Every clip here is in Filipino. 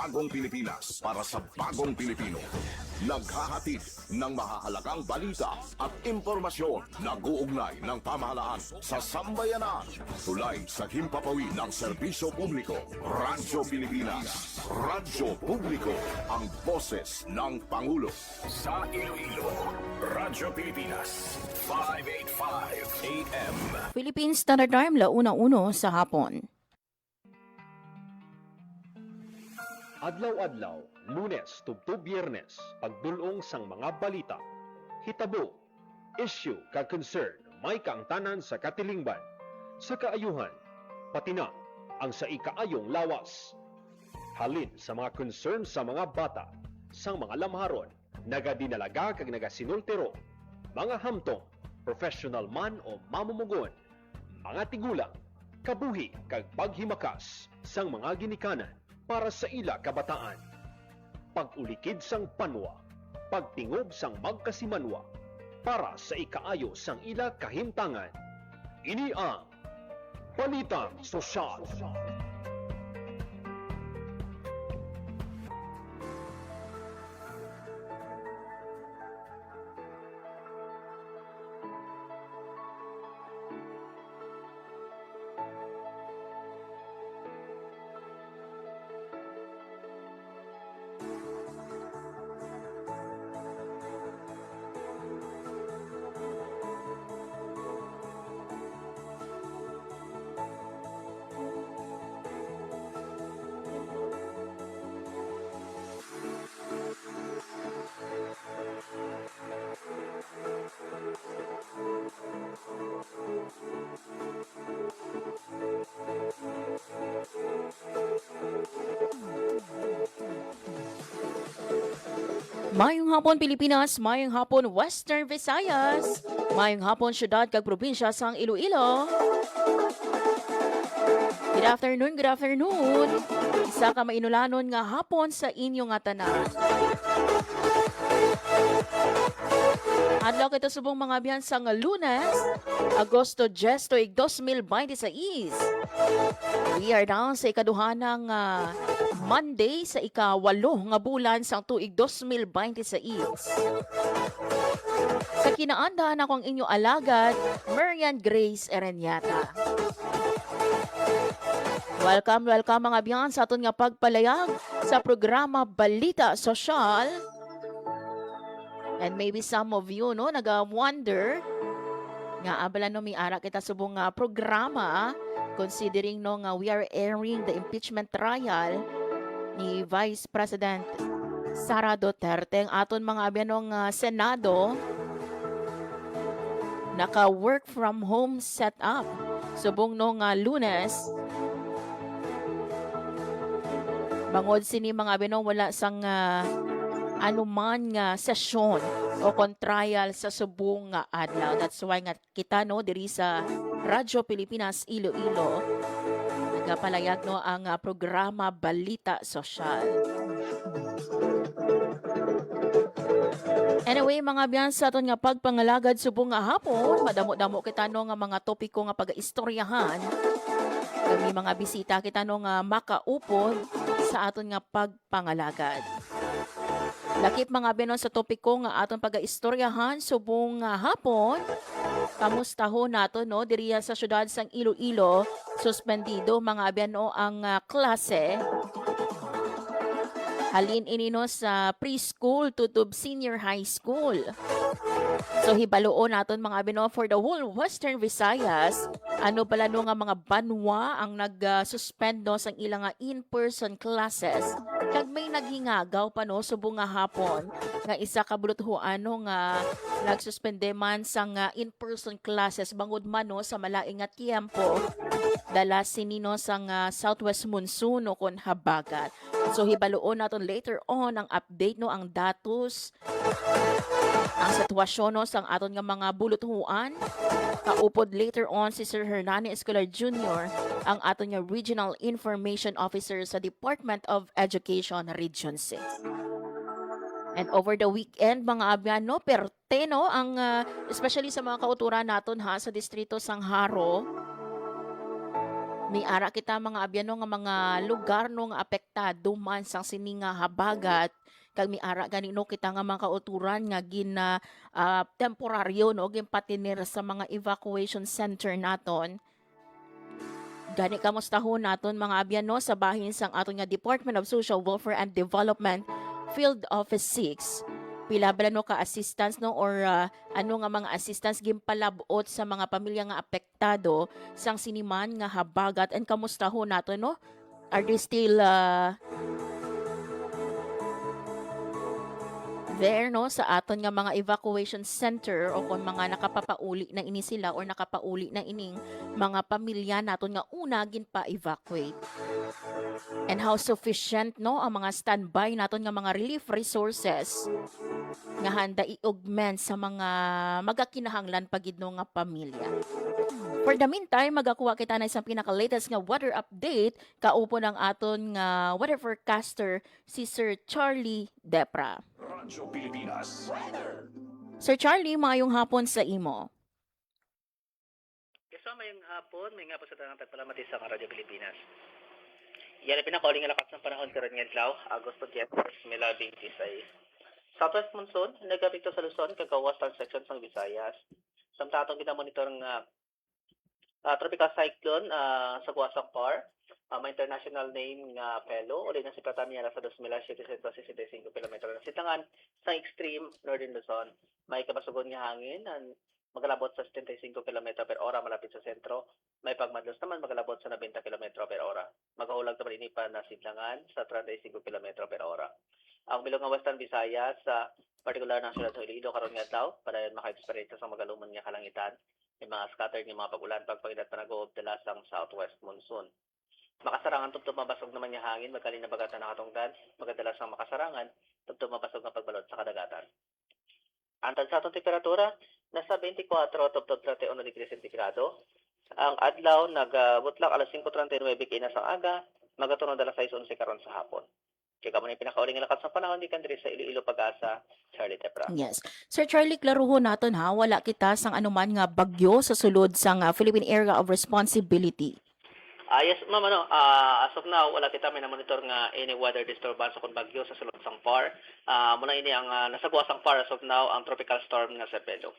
bagong Pilipinas para sa bagong Pilipino. Naghahatid ng mahahalagang balita at impormasyon na guugnay ng pamahalaan sa sambayanan. Tulay sa himpapawid ng serbisyo publiko. Radyo Pilipinas. Radyo Publiko. Ang boses ng Pangulo. Sa Iloilo, Radyo Pilipinas. 585 AM. Philippine Standard Time, 1:01 sa hapon. Adlaw-adlaw, Lunes tubto Biyernes, pagdulong sang mga balita, hitabo, issue kag concern, may kaangtanan sa katilingban, sa kaayuhan, pati na ang sa ikaayong lawas. Halin sa mga concern sa mga bata, sang mga lamharon, nagadinalaga kag nagasinultiro, mga hamtong, professional man o mamumugon, mga tigulang, kabuhi kag paghimakas sang mga ginikanan para sa ila kabataan. Pag-ulikid sang panwa, pagtingob sang magkasimanwa, para sa ikaayo sang ila kahimtangan. Ini ang Balitang Sosyal. Mayong hapon Pilipinas, mayong hapon Western Visayas, mayong hapon syudad kag probinsya sang Iloilo. Good afternoon, good afternoon. Isa ka mainulanon nga hapon sa inyo nga tanan. Adlaw kita subong mga biyan sang Lunes, Agosto 10, 2026. We are down sa ikaduhanang Monday sa ika-8 nga bulan sang tuig 2026. Sa kinaanda na akong inyo alagad, Marian Grace Erenyata. Welcome mga biyan sa aton nga pagpalayag sa programa Balita Sosyal. And maybe some of you naga-wonder nga abala mi ara kita subong nga programa considering nga we are airing the impeachment trial ni Vice President Sara Duterte. Ang aton mga abyanong Senado naka-work from home setup subong Lunes. Bangod sini mga abyanong wala sang anuman nga sesyon o kontrial sa subong nga adlaw. That's why nga kita diri sa Radyo Pilipinas Iloilo nagapalayag ang programa Balita Sosyal. Anyway, mga biyan sa aton nga pagpangalagad subong nga hapon, madamo-damo kita nga mga topiko nga pag-istoryahan. Kami mga bisita kita nga makaupod sa aton nga pagpangalagad. Lakip mga biyan sa topiko nga aton pag-istoryahan subong nga hapon. Kamustahon nato diri sa syudad sang Iloilo, suspendido mga abyan ang klase. Halin inino sa preschool tutub senior high school. So hibaluon naton mga abyan for the whole Western Visayas, ano pala nga mga banwa ang nag-suspend sang ilang in-person classes. Kag may naghingagaw pa subong nga hapon nga isa ka buluthuan nga nagsuspende man sang in-person classes bangod man sa malaing nga tiempo dala sinino sang southwest monsoon kon habagat. So hibaluon naton later on ang update ang datos ang sitwasyon sang aton nga mga buluthuan. Kaupod later on si Sir Hernani Escolar Jr., ang aton nga Regional Information Officer sa Department of Education Region 6. And over the weekend, mga abyan, perte, ang, especially sa mga kauturan naton sa distrito sang Haro, May ara kita mga abyano nga mga lugar no nga apektado man sang sini nga habagat kag may ara ganino kita nga mga kauturan nga temporaryo no gin patinir sa mga evacuation center naton. Gani kamustahon naton mga abyano sa bahin sang aton nga Department of Social Welfare and Development Field Office 6. Pila bala no ka assistance no or ano nga mga assistance gimpalabot sa mga pamilya nga apektado sang siniman nga habagat and kamustahon nato no? Are they still there no sa aton nga mga evacuation center o kung mga nakapapauli na ini sila or nakapauli na ining mga pamilya naton nga una ginpa-evacuate? And how sufficient no ang mga standby naton nga mga relief resources nga handa i-augment sa mga magakinahanglan pagid no nga pamilya. For the meantime, magakuha kita na isang pinaka-latest nga weather update kaupo ng aton nga weather forecaster si Sir Charlie Depra. Radyo Pilipinas. Weather. Sir Charlie, maayong hapon sa imo. So, may nga po sa tanang tagpalamati sa Radyo Pilipinas. Yan ang pinakauling nga lakas ng panahon karon nga adlaw, Agosto 10, 2026. Southwest monsoon, nagapekto sa Luzon, kagawasan section ng Visayas. Samtatong kita monitor nga tropical cyclone sa Guasang Par. May international name nga Pelo, uli na si Platania sa 2,765 km na sitangan sa extreme northern Luzon. May kabasugon nga hangin magalabot sa 75 km per ora malapit sa sentro. May pagmadlos naman magalabot sa 90 km per ora. Magahulag naman inipan na sidlangan sa 35 km per ora. Ang bilog nga Western Visayas sa particular na siyudad sa Iloilo karon nga adlaw para maka-experience sa magaluman nga kalangitan. May mga scattered nga mga pagulan pagpagidat pa nag-uob dala sang southwest monsoon. Makasarangan tubtob mabasog naman nga hangin magkalin na bagatan nakatungdan, magadalas sang makasarangan tubtob mabasog nga pagbalot sa kadagatan. Antad sa atong temperatura nasa 24 tubtob 31 degrees sentigrado. Ang adlaw nagbutlak alas 5:39 kina sang aga, magatunog alas 6:11 karon sa hapon. Kaya kamo ni pinakauling nga lakas ng panahon di kandiri sa Iloilo Pag-asa, Charlie Tepra. Yes. Sir Charlie, klaruhon naton ha, wala kita sang anuman nga bagyo sa sulod sang Philippine Area of Responsibility. Yes, ma'am, as of now, wala kita may na-monitor nga any weather disturbance o kung bagyo sa sulod sang PAR. Muna ini ang nasagwa sang PAR as of now, ang tropical storm nga sa Pelo.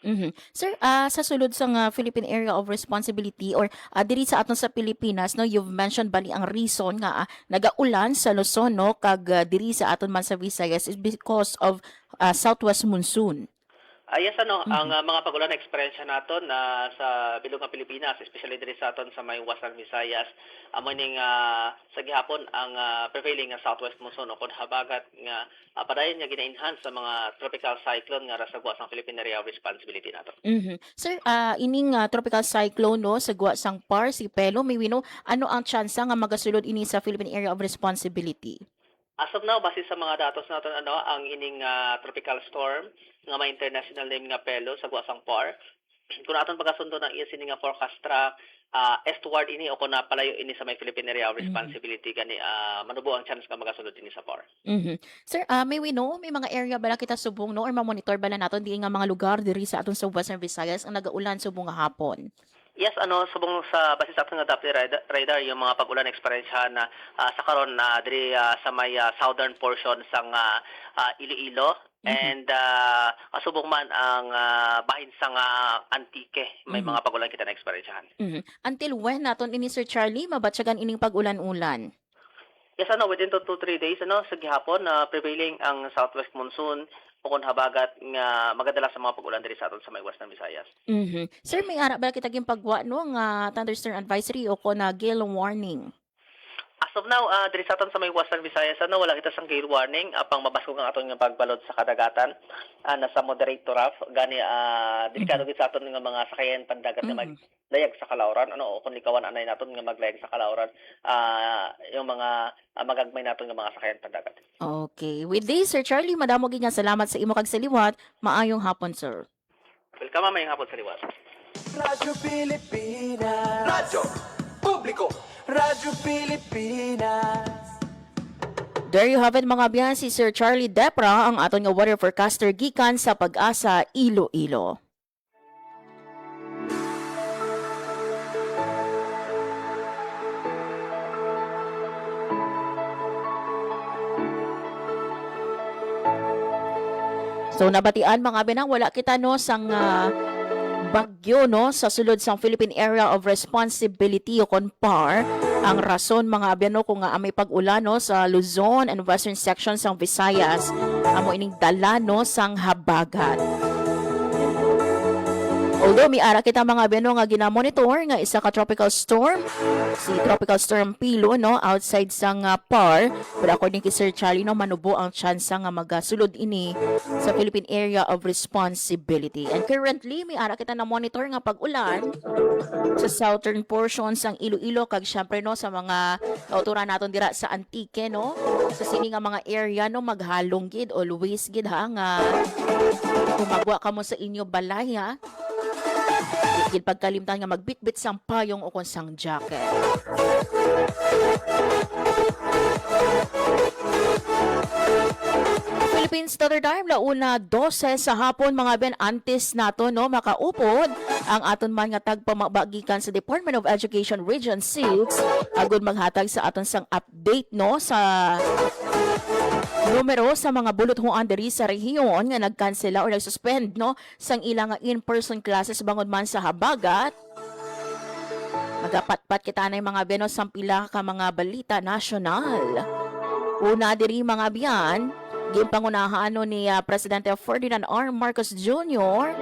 Sir, sa sulod sang Philippine Area of Responsibility or diri sa aton sa Pilipinas, no, you've mentioned bali ang reason nga nagaulan sa Luzon, no, kag diri sa aton man sa Visayas is because of southwest monsoon. Yes, ang mga pagulan na eksperyensya naton na sa bilog ng Pilipinas, especially diri sa aton sa may Western Visayas, ning sa gihapon ang prevailing nga southwest monsoon o kung habagat nga padayon nga gina-enhance sa mga tropical cyclone nga rasagwa sang Philippine Area of Responsibility naton. Sir, ining tropical cyclone no sa guwa sang PAR si Pelo, may wino ano ang tsansa nga magasulod ini sa Philippine Area of Responsibility? As of now, base sa mga datos natin, ang ining tropical storm nga may international name nga Pelo sa Guasang Par. Kung aton pagkasundo ng iya sini nga forecast track, eastward ini o kung napalayo ini sa may Philippine Area of Responsibility, gani manubo ang chance nga magasunod ini sa Par. Sir, may mga area bala kita subong no or ma-monitor bala naton di nga mga lugar diri sa aton sa Western Visayas ang nagaulan subong nga hapon? Yes, subong sa basis sa ating Doppler radar yung mga pag-ulan eksperyensya na sa karon na diri sa may southern portion sang Iloilo and subong man ang bahin sang Antique may mga pag-ulan kita na eksperyensyahan. Until when naton ini Sir Charlie mabatsagan ining pag-ulan-ulan? Yes, within 2 to 3 days sa gihapon prevailing ang southwest monsoon o kung habagat nga magadala sa mga pag-ulan diri sa aton sa may Western Visayas. Sir, may ara bala kita gin pagwa no nga thunderstorm advisory o ko na gale warning? As of now, diri sa aton sa may Western Visayas, wala kita sang gale warning. Pang mabasog ang aton nga pagbalod sa kadagatan. Nasa moderate to rough. Gani, delikado gid sa aton nga mga sakayan pandagat nga maglayag sa kalauran. O kung likawan anay naton nga maglayag sa kalauran, yung mga magagmay naton nga mga sakayan pandagat. Okay. With this, Sir Charlie, madamo gid nga salamat sa imo kag saliwat. Maayong hapon, sir. Welcome, may hapon sa liwas. Radyo Pilipinas. Radyo Publiko. Radyo Pilipinas. There you have it mga biyan, si Sir Charlie Depra, ang aton nga weather forecaster gikan sa Pag-asa, Iloilo. So nabatian mga binang wala kita no sang bagyo no sa sulod sang Philippine Area of Responsibility o CONPAR ang rason mga abyan no kung may pag-ulan no sa Luzon and western section sang Visayas amo ining dala no sang habagat. Although may ara kita mga abyan no nga ginamonitor nga isa ka tropical storm si Tropical Storm Pilo no outside sang PAR, but according kay Sir Charlie no manubo ang tsansa nga magasulod ini sa Philippine Area of Responsibility. And currently may ara kita na monitor nga pag-ulan sa southern portions sang Iloilo kag syempre no sa mga kauturan naton dira sa Antique no sa sini nga mga area no maghalong gid always gid ha nga kumagwa kamo sa inyo balay ha. Gid pagkalimtan nga magbitbit sang payong o kon sang jacket. Philippines Standard Time launa 12 sa hapon mga ben antes nato no makaupod ang aton man nga tagpamabagikan sa Department of Education Region 6 agud maghatag sa aton sang update no sa numero sa mga buluthuan diri sa rehiyon nga nagkansela o nagsuspend no sang ilang in-person classes bangod man sa habagat. Magapatpat kita na mga benos sang pila ka mga balita nasyonal. Una diri mga biyan, ginpangunahan no ni Presidente Ferdinand R. Marcos Jr.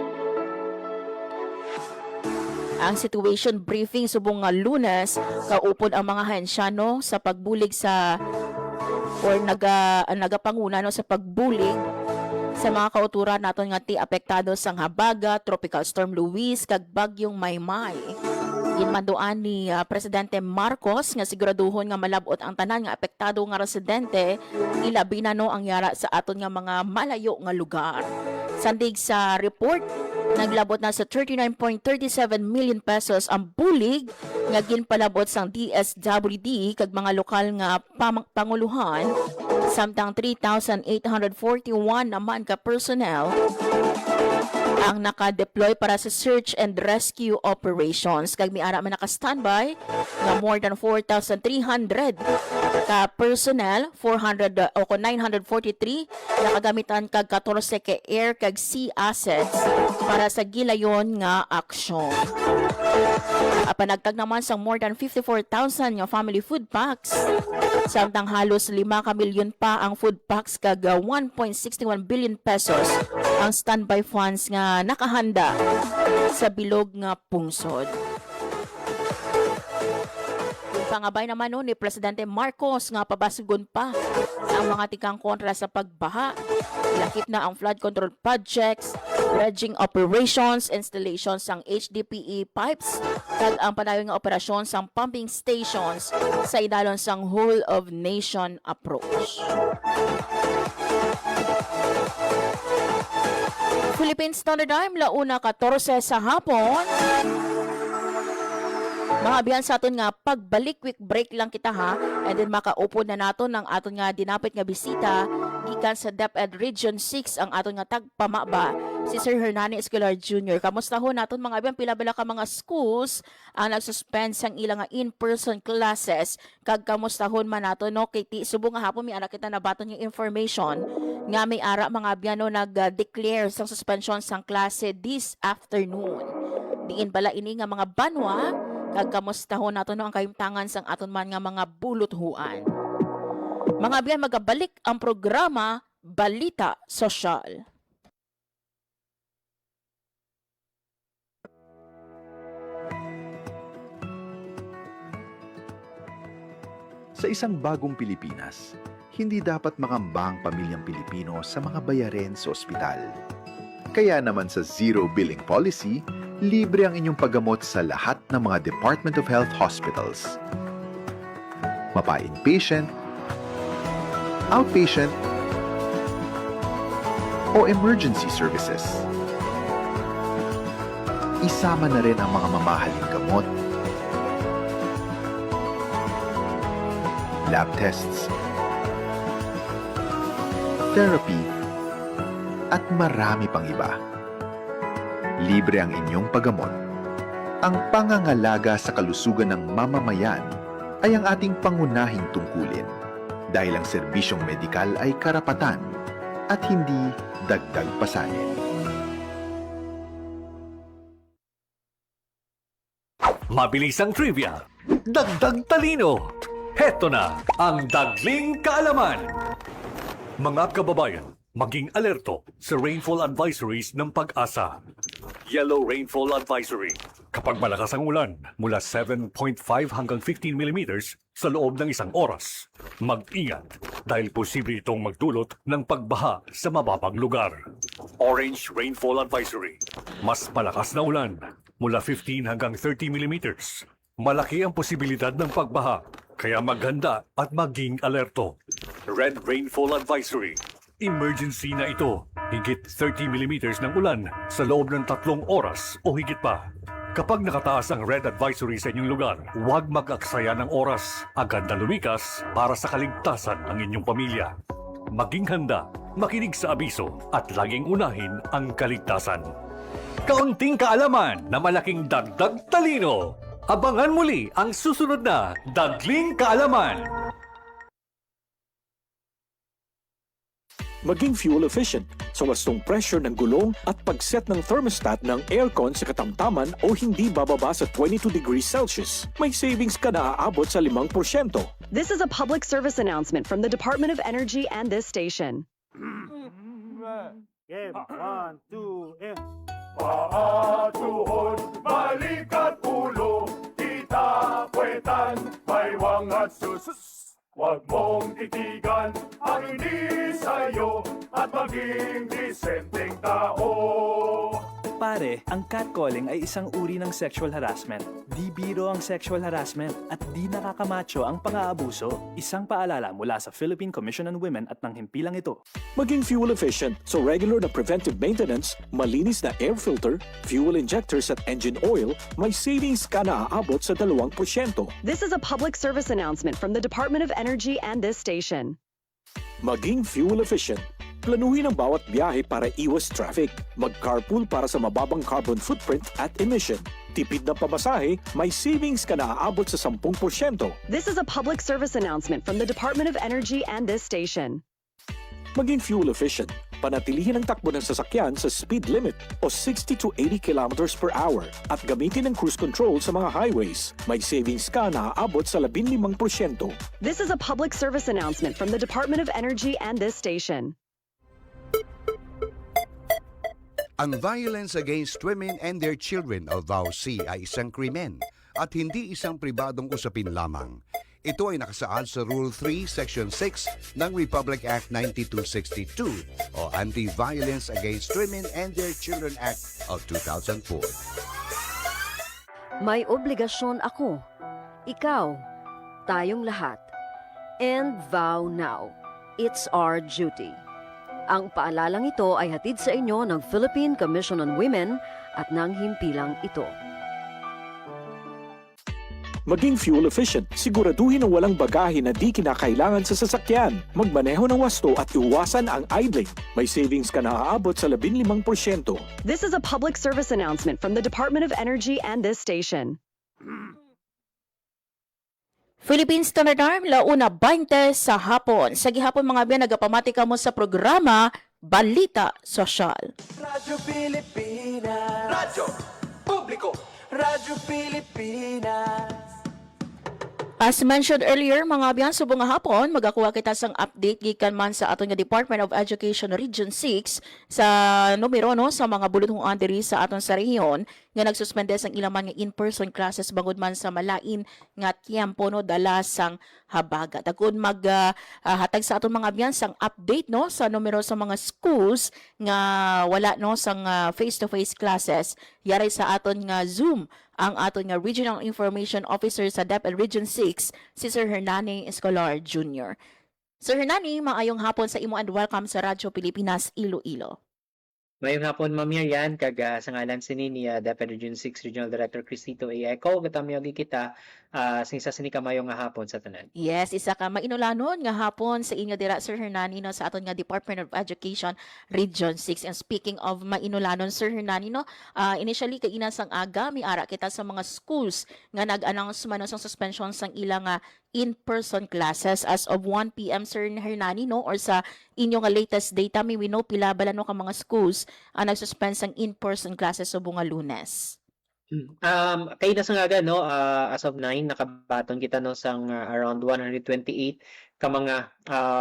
ang situation briefing subong nga Lunes kaupod ang mga hensyano sa pagbulig sa or nagapanguna no sa pagbulig sa mga kauturan naton nga ti apektado sang habagat, Tropical Storm Luis kag bagyong Maymay. Ginmanduan ni Presidente Marcos nga siguraduhon nga malabot ang tanan nga apektado nga residente ilabi na no ang yara sa aton nga mga malayo nga lugar. Sandig sa report, naglabot na sa 39.37 million pesos ang bulig nga ginpalabot sang DSWD kag mga lokal nga panguluhan samtang 3,841 naman ka personnel ang naka-deploy para sa search and rescue operations kag miara man naka-standby nga more than 4,300 ka personnel 943 nakagamitan kag 14 ka air kag sea assets para sa gilayon nga aksyon. Panagtag naman sa more than 54,000 nga family food packs samtang halos 5 ka milyon pa ang food packs kag 1.61 billion pesos ang standby funds nga nakahanda sa bilog nga pungsod. Pangabay naman no, ni Presidente Marcos nga pabasugon pa ang mga tikang kontra sa pagbaha. Lakip na ang flood control projects, dredging operations, installations sang HDPE pipes, kag ang padayon nga operasyon sang pumping stations sa idalon sang whole of nation approach. Philippines Standard Time launa 14 sa hapon. Mga biyan sa aton nga pagbalik, quick break lang kita ha, and then makaupo na naton ng aton nga dinapit nga bisita gikan sa DepEd Region 6 ang aton nga tagpamaba si Sir Hernani Escolar Jr. Kamusta ho naton mga biyan pila-pila ka mga schools ang nagsuspend sang ilang nga in-person classes kag kamusta man naton no kay ti subong nga hapon mi anak kita nabaton yung information nga may ara mga biyan no nag-declare sang suspension sang klase this afternoon. Diin bala ini nga mga banwa kag kamustahon nato no ang kahimtangan sang aton man nga mga buluthuan. Mga biyan magabalik ang programa Balita Sosyal. Sa isang bagong Pilipinas, hindi dapat makambang pamilyang Pilipino sa mga bayarin sa ospital. Kaya naman sa Zero Billing Policy, libre ang inyong paggamot sa lahat ng mga Department of Health hospitals. Mapa-inpatient, outpatient, o emergency services. Isama na rin ang mga mamahaling gamot, lab tests, therapy, at marami pang iba. Libre ang inyong paggamot. Ang pangangalaga sa kalusugan ng mamamayan ay ang ating pangunahing tungkulin dahil ang serbisyong medikal ay karapatan at hindi dagdag pasanin. Mabilis ang trivia, dagdag talino. Heto na ang Dagling Kaalaman. Mga kababayan, maging alerto sa rainfall advisories ng Pag-asa. Yellow Rainfall Advisory. Kapag malakas ang ulan, mula 7.5 hanggang 15 millimeters sa loob ng isang oras. Mag-ingat dahil posible itong magdulot ng pagbaha sa mababang lugar. Orange Rainfall Advisory. Mas malakas na ulan, mula 15 hanggang 30 millimeters. Malaki ang posibilidad ng pagbaha, kaya maghanda at maging alerto. Red Rainfall Advisory. Emergency na ito. Higit 30 millimeters ng ulan sa loob ng 3 oras o higit pa. Kapag nakataas ang red advisory sa inyong lugar, huwag mag-aksaya ng oras. Agad na lumikas para sa kaligtasan ng inyong pamilya. Maging handa, makinig sa abiso at laging unahin ang kaligtasan. Kaunting kaalaman na malaking dagdag talino. Abangan muli ang susunod na Dagling Kaalaman. Maging fuel efficient sa wastong pressure ng gulong at pag-set ng thermostat ng aircon sa katamtaman o hindi bababa sa 22 degrees Celsius. May savings ka na aabot sa 5%. This is a public service announcement from the Department of Energy and this station. Game, 1, 2, and... Paa, tuhod, balikat ulo, kita, kwetan, baywang at sus. Huwag mong titigan ang hindi sa'yo at maging disenteng tao. Pare, ang catcalling ay isang uri ng sexual harassment. Di biro ang sexual harassment at di nakakamacho ang pang-aabuso. Isang paalala mula sa Philippine Commission on Women at ng himpilang ito. Maging fuel efficient so regular na preventive maintenance, malinis na air filter, fuel injectors at engine oil, may savings ka na aabot sa 2%. This is a public service announcement from the Department of Energy and this station. Maging fuel efficient. Planuhin ang bawat biyahe para iwas traffic. Mag-carpool para sa mababang carbon footprint at emission. Tipid na pamasahe, may savings ka na aabot sa 10%. This is a public service announcement from the Department of Energy and this station. Maging fuel efficient. Panatilihin ang takbo ng sasakyan sa speed limit o 60 to 80 kilometers per hour at gamitin ang cruise control sa mga highways. May savings ka na aabot sa 15%. This is a public service announcement from the Department of Energy and this station. Ang violence against women and their children o VAUC ay isang krimen at hindi isang pribadong usapin lamang. Ito ay nakasaad sa Rule 3, Section 6 ng Republic Act 9262 o Anti-Violence Against Women and Their Children Act of 2004. May obligasyon ako, ikaw, tayong lahat. And vow now. It's our duty. Ang paalalang ito ay hatid sa inyo ng Philippine Commission on Women at ng himpilang ito. Maging fuel efficient, siguraduhin na walang bagahe na di kinakailangan sa sasakyan. Magmaneho ng wasto at iwasan ang idling. May savings ka na aabot sa 15%. This is a public service announcement from the Department of Energy and this station. Philippine Standard Time, 1:20 sa hapon. Sa gihapon mga biyan, nagapamati ka mo sa programa Balita Sosyal. Radyo Pilipinas. Radyo Publiko. Radyo Pilipinas. As mentioned earlier, mga biyan, subong nga hapon, magakuha kita sang update gikan man sa aton nga Department of Education Region 6 sa numero no sa mga bulutong diri sa aton sa rehiyon nga nagsuspende sang ilang man nga in-person classes bangod man sa malain nga tiempo no dala sang habagat. Agud hatag sa aton mga biyan sang update no sa numero sa mga schools nga wala no sang face-to-face classes yari sa aton nga Zoom ang aton nga Regional Information Officer sa DepEd Region 6, si Sir Hernani Escolar Jr. Sir Hernani, maayong hapon sa imo and welcome sa Radyo Pilipinas, Iloilo. Mayong hapon, Ma'am Marian, sa ngalan ni DepEd Region 6 Regional Director Cristito A. Eko, gatamyogi kita sa isa sinika mayong nga hapon sa tanan. Yes, isa ka mainulanon nga hapon sa inyo dira, Sir Hernani, no, sa aton nga Department of Education Region 6. And speaking of mainulanon, Sir Hernani, no, initially kay inasang aga, miara kita sa mga schools nga nag-announce man no, sa suspension sang ilang in-person classes as of 1 p.m. Sir Hernani, no? Or sa inyong latest data, may we know pila bala no ka mga schools ang nagsuspend sang in-person classes sa bunga Lunes. Kay na sa nga no, as of 9 nakabaton kita no sang around 128 ka mga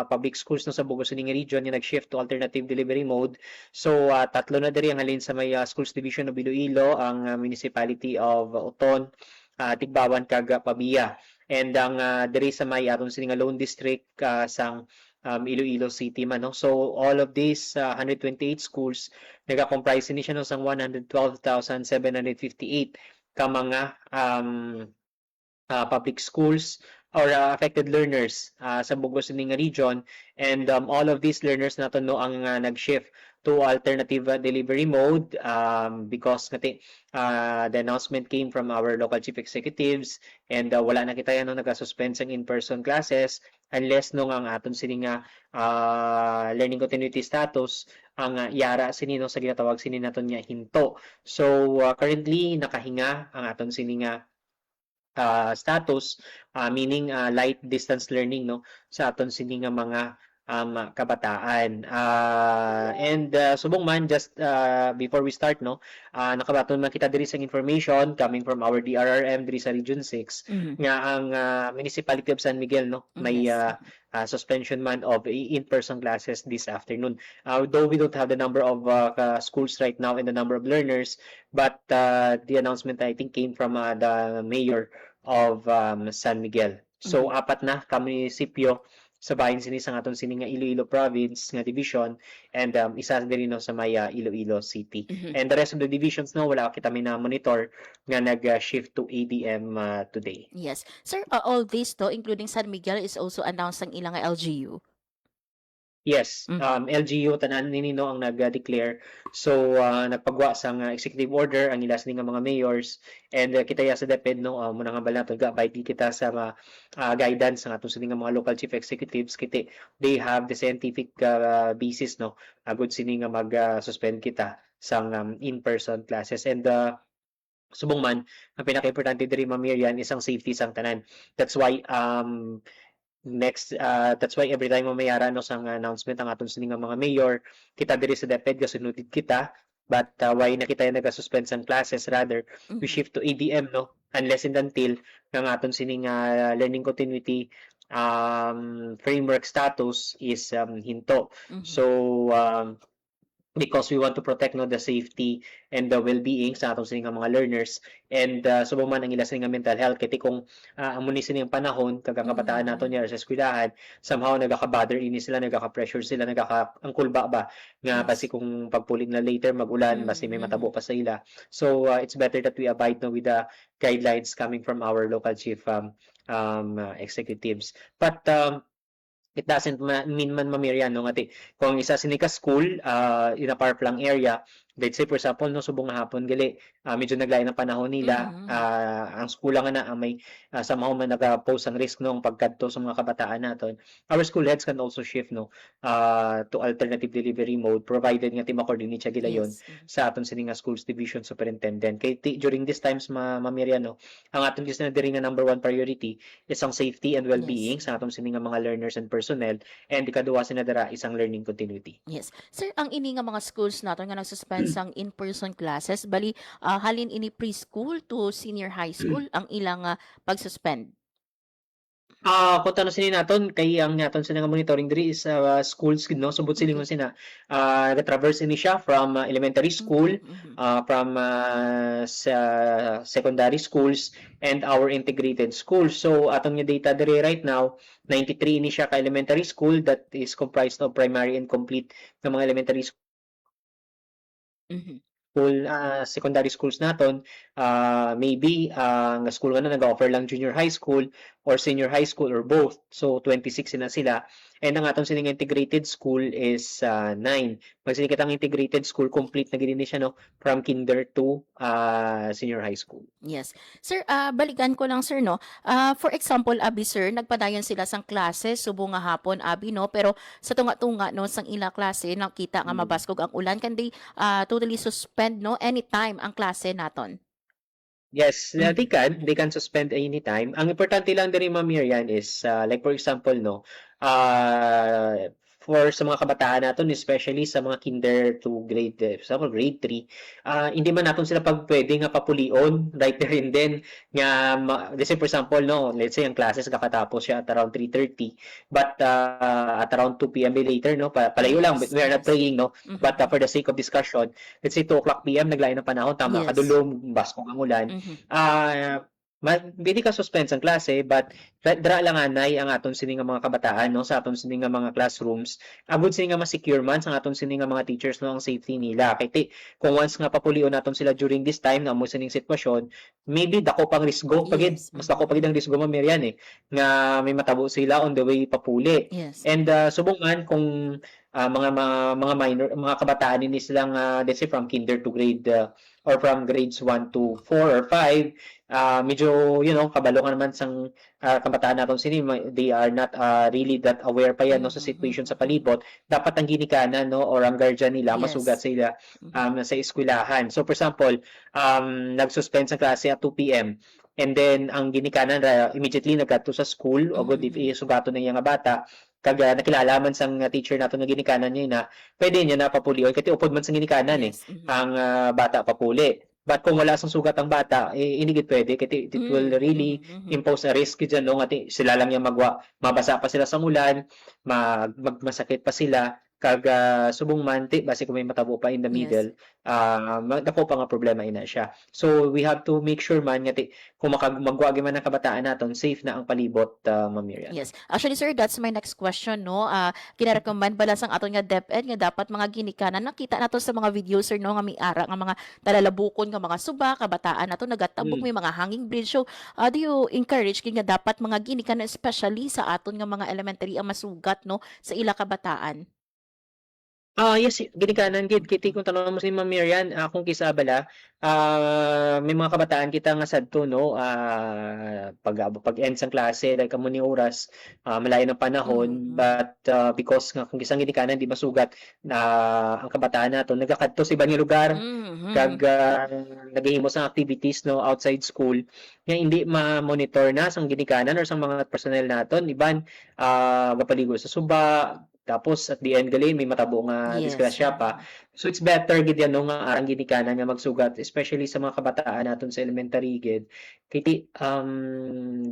public schools no sa Bugos Silinga region yung nag-shift to alternative delivery mode. So tatlo na diri ang halin sa may schools division of Iloilo, ang municipality of Oton, Tigbawan kag Pabia. And ang diri sa may aton sining Lone District sang Iloilo City man no. So all of these 128 schools nagka-comprise ni siya no sang 112,758 ka mga public schools or affected learners sa Bugos Silinga region, and all of these learners nato no ang nag-shift to alternative delivery mode because ngati the announcement came from our local chief executives, and wala na kita yan no nag-suspend sang in-person classes unless no ang aton sini nga learning continuity status ang yara sini no sa ginatawag sini naton nga hinto. So currently nakahinga ang aton sini nga status, meaning light distance learning no sa aton sini nga mga kabataan. And subong man, just before we start no, nakabaton man kita diri sa information coming from our DRRM diri sa Region 6 nga ang municipality of San Miguel no may suspension man of in-person classes this afternoon. Though we don't have the number of schools right now and the number of learners, but the announcement I think came from the mayor of San Miguel. So apat na ka munisipyo sa bahin sini sa aton sini nga Iloilo province nga division, and isa din no sa may Iloilo City. And the rest of the divisions no wala kita may na monitor nga nag-shift to ADM today. Yes. Sir, all this to including San Miguel is also announced ang ilang LGU. Yes, LGU tanan nini no ang nag-declare. So nagpagwa sang executive order ang ilas nga mga mayors, and kita ya sa DepEd no muna nga bala gabay kita sa guidance ng ato sa mga local chief executives kiti they have the scientific basis no agud sini nga mag-suspend kita sang in-person classes. And subong man ang pinaka-importante diri Ma'am Miriam isang safety sang tanan. That's why that's why every time mamayara no sang announcement ang aton sini nga mga mayor kita diri sa DepEd gasunodid kita, but why na kita nag-suspend sang classes, rather we shift to ADM no unless and until nga aton sini nga learning continuity framework status is hinto. So because we want to protect no the safety and the well-being sa atong sini nga mga learners, and subong man ang ila sini nga mental health kiti kung amo ni sini ang panahon kag ang kabataan nato niya sa eskwelahan somehow nagaka-bother ini sila, nagaka-pressure sila, nagaka-angkul ba nga basi kung pagpulig na later magulan basi may matabo pa sa ila. So it's better that we abide no with the guidelines coming from our local chief executives. But it doesn't mean man Ma'am no ngati kung isa sini ka school in a far-flung area, let's say for example no subong hapon gali medyo naglain ng panahon nila, ang school nga na may somehow man nag-pose ang risk no ang pagkadto sa mga kabataan naton, our school heads can also shift no to alternative delivery mode provided nga ma-coordinate siya gilayon sa aton sini nga schools division superintendent. Kay during these times Ma'am no ang aton gis na diri nga number one priority is ang safety and well-being sa aton sini nga mga learners and personnel, and ikaduha sinadara isang learning continuity. Yes. Sir, ang ini nga mga schools nato nga nagsuspend sang in-person classes, bali halin ini preschool to senior high school ang ilang pag-suspend. Kung tanong sini naton kay ang naton sila nga monitoring diri is schools no subot sila sina traverse ini siya from elementary school, from secondary schools, and our integrated schools. So atong nga data diri right now 93 ini siya ka elementary school that is comprised of primary and complete ng mga elementary school. Secondary schools naton maybe nga school nga na nag-offer lang junior high school or senior high school or both, so 26 na sila. And ang atong sining integrated school is 9. Pag sinikatang integrated school complete na gini siya no from kinder to senior high school. Yes. Sir, balikan ko lang sir no. For example, abi sir, nagpadayon sila sang klase subong nga hapon abi no, pero sa tunga-tunga no sang ila klase nakita nga mabaskog ang ulan, kan they totally suspend no anytime ang klase naton. Yes, they can suspend anytime. Ang importante lang din Ma'am Miriam is like for example for sa mga kabataan natin especially sa mga kinder to grade for example grade 3 hindi man natin sila pwede nga papulion right there and then nga let's say for example let's say ang classes kakatapos siya at around 3:30 but at around 2 p.m. later palayo lang we are not praying but for the sake of discussion let's say 2 o'clock p.m. naglain ng panahon tama kadulom baskong ang ulan pwede ka suspend ang klase but dra lang anay ang aton sini nga mga kabataan sa aton sini nga mga classrooms abot sini nga ma-secure man sa aton sini nga mga teachers ang safety nila kay kung once nga papulion naton sila during this time nga mo sining sitwasyon maybe dako pang risgo pagid mas dako pagid ang risgo Ma'am Miriam nga may matabo sila on the way papuli and subong man kung mga minor mga kabataan ni silang let's say from kinder to grade or from grades 1 to 4 or 5 medyo kabalo ka naman sang kabataan natin sini they are not really that aware pa yan sa situation sa palibot dapat ang ginikanan or ang guardian nila masugat sila sa eskwelahan so for example nag-suspend sa klase at 2 p.m. and then ang ginikanan immediately nagkadto sa school o good if isugato na yung bata kag nakilala man sang teacher nato nga ginikanan niya na pwede niya na papulion kasi upod man sang ginikanan ang bata papuli but kung wala sang sugat ang bata inigit pwede kasi it will really impose a risk diyan nga sila lang yung mabasa pa sila sa ulan masakit pa sila kag subong manti base kung may matabo pa in the middle dako pa nga problema ina siya so we have to make sure man nga kung magwagi man ang kabataan naton safe na ang palibot Ma'am Miriam. Yes actually sir that's my next question kinarecommend bala sang aton nga DepEd nga dapat mga ginikanan nakita nato sa mga video sir nga may ara nga mga talalabukon nga mga suba kabataan nato nagatabok may mga hanging bridge so do you encourage nga dapat mga ginikanan especially sa aton nga mga elementary ang masugat sa ila kabataan? Yes, ginikanan gid kiti kung tanong mo si Ma'am Miriam kung kisa bala may mga kabataan kita nga sadto pag end sang klase like amo ni oras malayo ng panahon but because nga kung kisang ginikanan di masugat ang kabataan nato nagakadto sa ibang lugar kag naghihimo sa activities outside school nga hindi ma-monitor na sang ginikanan or sang mga personnel naton iban gapaligo sa suba tapos at the end galin may matabo nga disgrasya pa so it's better gid yan nga arang ginikanan nga magsugat especially sa mga kabataan naton sa elementary gid kiti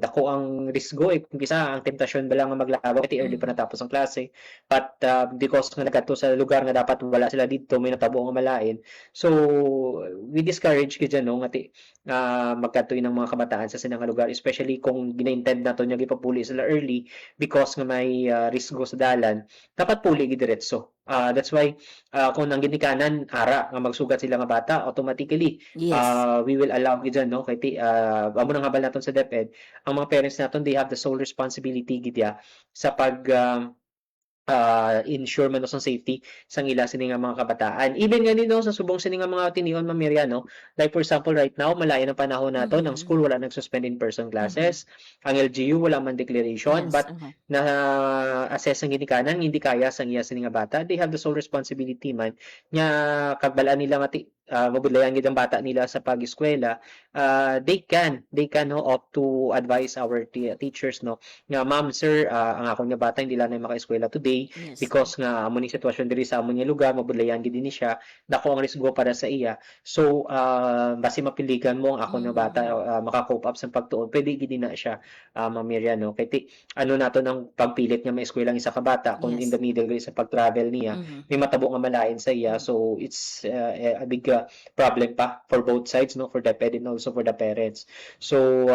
dako ang risgo kung kisa ang temptasyon bala nga maglakaw kiti early pa natapos ang klase but because nga nagkadto sa lugar nga dapat wala sila dito may natabo nga malain so we discourage gid yan nga magkadto ng mga kabataan sa sinang lugar especially kung gina-intend nato nya gipapuli sila early because nga may risgo sa dalan dapat puli gid diretso that's why kung ang ginikanan ara nga magsugat sila nga bata automatically we will allow gid dyan kay amo nang habal naton sa DepEd ang mga parents naton they have the sole responsibility gid sa pag ensure man sa safety sang ila sini nga mga kabataan even nga nino sa subong sini nga mga tinion Ma'am Miriam like for example right now malayo ng panahon nato ng school wala nag-suspend in person classes ang LGU wala man declaration but na assess ang ginikanan hindi kaya sang iya sini nga bata they have the sole responsibility man nya kagbalaan nila nga mabudlayan gid ang bata nila sa pag-eskwela they can opt to advise our teachers nga ma'am sir ang akong nga bata hindi lang na maka-eskwela today because nga amo ni sitwasyon diri sa amo nga lugar mabudlayan gid ni siya dako ang risgo para sa iya so base mapiligan mo ang akong nga bata maka-cope up sa pagtuon pwede gid na siya Ma'am Miriam kay nato ng pagpilit nga maeskwela ang isa ka bata kung in the middle sa pag-travel niya may matabo nga malain sa iya so it's a big problem pa for both sides for DepEd and also for the parents so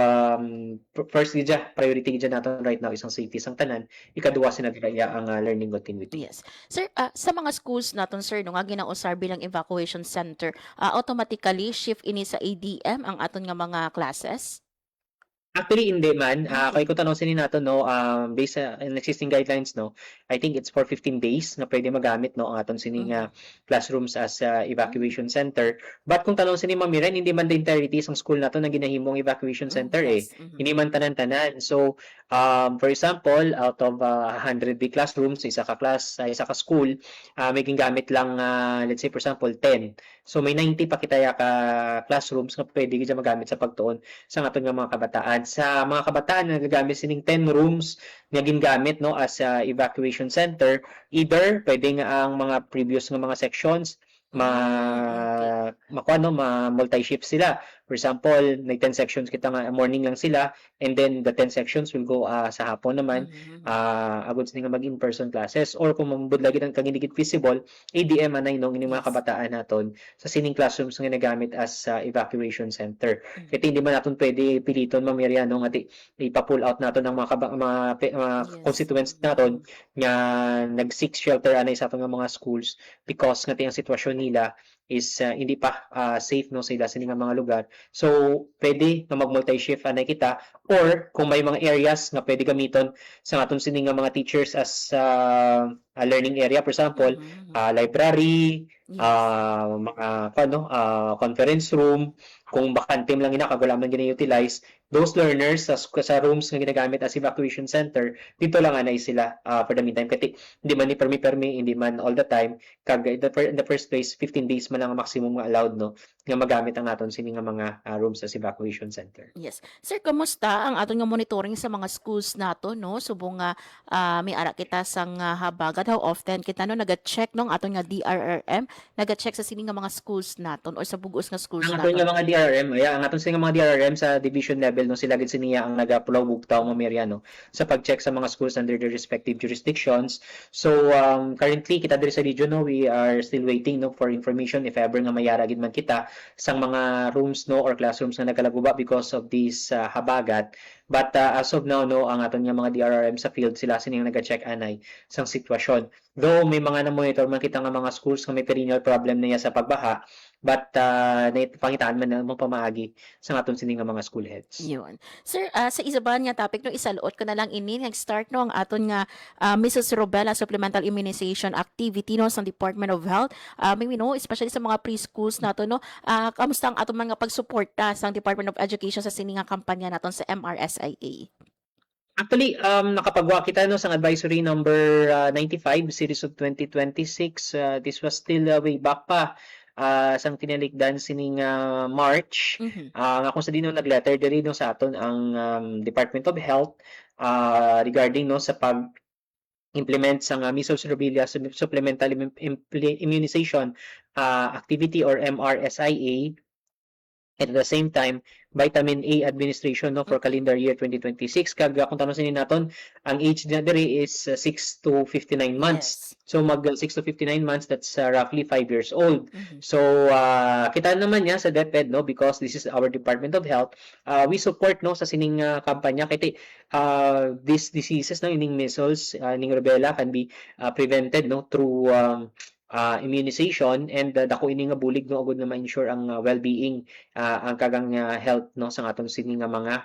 first priority gid natin right now isang safety sang tanan ikaduwa sinagaya ang learning continuity. Yes sir sa mga schools naton sir nga ginausar bilang evacuation center automatically shift ini sa ADM ang aton nga mga classes? Actually, hindi man. Kaya ko tanong sinin nato based sa existing guidelines, I think it's for 15 days na pwede magamit, ang aton sining classrooms as evacuation center. But kung tanong sinin Ma'am Miriam, hindi man the entirety ng school nato na ginahimong evacuation center Hindi man tanan-tanan. So, For example, out of 100 classrooms sa isa ka class, sa isa ka school, may gingamit lang let's say for example 10. So may 90 pa kita ka classrooms nga pwede gid magamit sa pagtuon sa aton nga mga kabataan. Sa mga kabataan na nagagamit sining 10 rooms nga gingamit no as evacuation center, either pwede nga ang mga previous nga mga sections multi-shift sila. For example, may 10 sections kita nga morning lang sila, and then the 10 sections will go sa hapon naman agud sila nga mag in-person classes, or kung mambud lagi ng kaginigit feasible, ADM anay no ini mga kabataan naton sa sining classrooms nga nagamit as evacuation center. Kaya hindi man naton pwede piliton mamirya no nga ipa-pull out naton ang mga constituents naton nga nag-seek shelter anay sa atong mga schools because nga ang sitwasyon nila is hindi pa safe no sa ila sining mga lugar. So pwede na mag multi-shift anay kita, or kung may mga areas nga pwede gamiton sa aton sining mga teachers as a learning area, for example, library, mga conference room, kung bakante lang ina kag wala man gina-utilize, those learners sa rooms nga ginagamit as evacuation center, dito lang anay sila for the meantime. Kasi hindi man ni permi, hindi man all the time, kag in the first place 15 days man lang ang maximum nga allowed no nga magamit ang aton sini nga mga rooms as evacuation center. Yes. Sir, kamusta ang aton nga monitoring sa mga schools nato no? Subong nga may ara kita sang habagat, how often kita no naga-check no ang aton nga DRRM, naga-check sa sini nga mga schools naton or sa bugos nga schools Ang naton? aton nga mga DRRM, ang aton sini nga mga DRRM sa division level no, sila gid siniya ang naga-pullaw bugtaw mamirya no sa pag-check sa mga schools under their respective jurisdictions. So currently kita diri sa region no, we are still waiting no for information if ever nga mayara gid man kita sang mga rooms no or classrooms nga nagkalaguba because of this habagat. But as of now no, ang aton nga mga DRRM sa field sila sini nga naga-check anay sang sitwasyon. Though may mga na-monitor man kita nga mga schools nga may perennial problem na sa pagbaha, but pangitaan man na mong pamaagi sa aton sini nga mga school heads. Yun. Sir, sa isaban nga topic no, isaluot ko na lang ini nag-start no ang aton nga Mrs. Rubella supplemental immunization activity no sa Department of Health. May no, especially sa mga preschools nato no, kamusta ang aton mga pagsuporta sa Department of Education sa sini nga kampanya naton sa MRSIA? Actually, nakapagwa kita no sa advisory number 95 series of 2026. This was still way back pa sang tinalikdan sining March. Nga kung sa dino nagletter diri no sa aton ang Department of Health regarding no sa pag implement sang measles rubella supplemental immunization activity or MRSIA. At the same time, vitamin A administration no for calendar year 2026. Kag kung tanong sinin naton, ang age na diri is 6 to 59 months. Yes. So mag 6 to 59 months, that's roughly 5 years old. So kita naman niya sa DepEd no, because this is our Department of Health. We support no sa sining kampanya kay these diseases no, ining measles, ining rubella can be prevented no through immunization, and dako ini nga bulig no agud na ma-ensure ang well-being ang kagang health no sa atong sini nga mga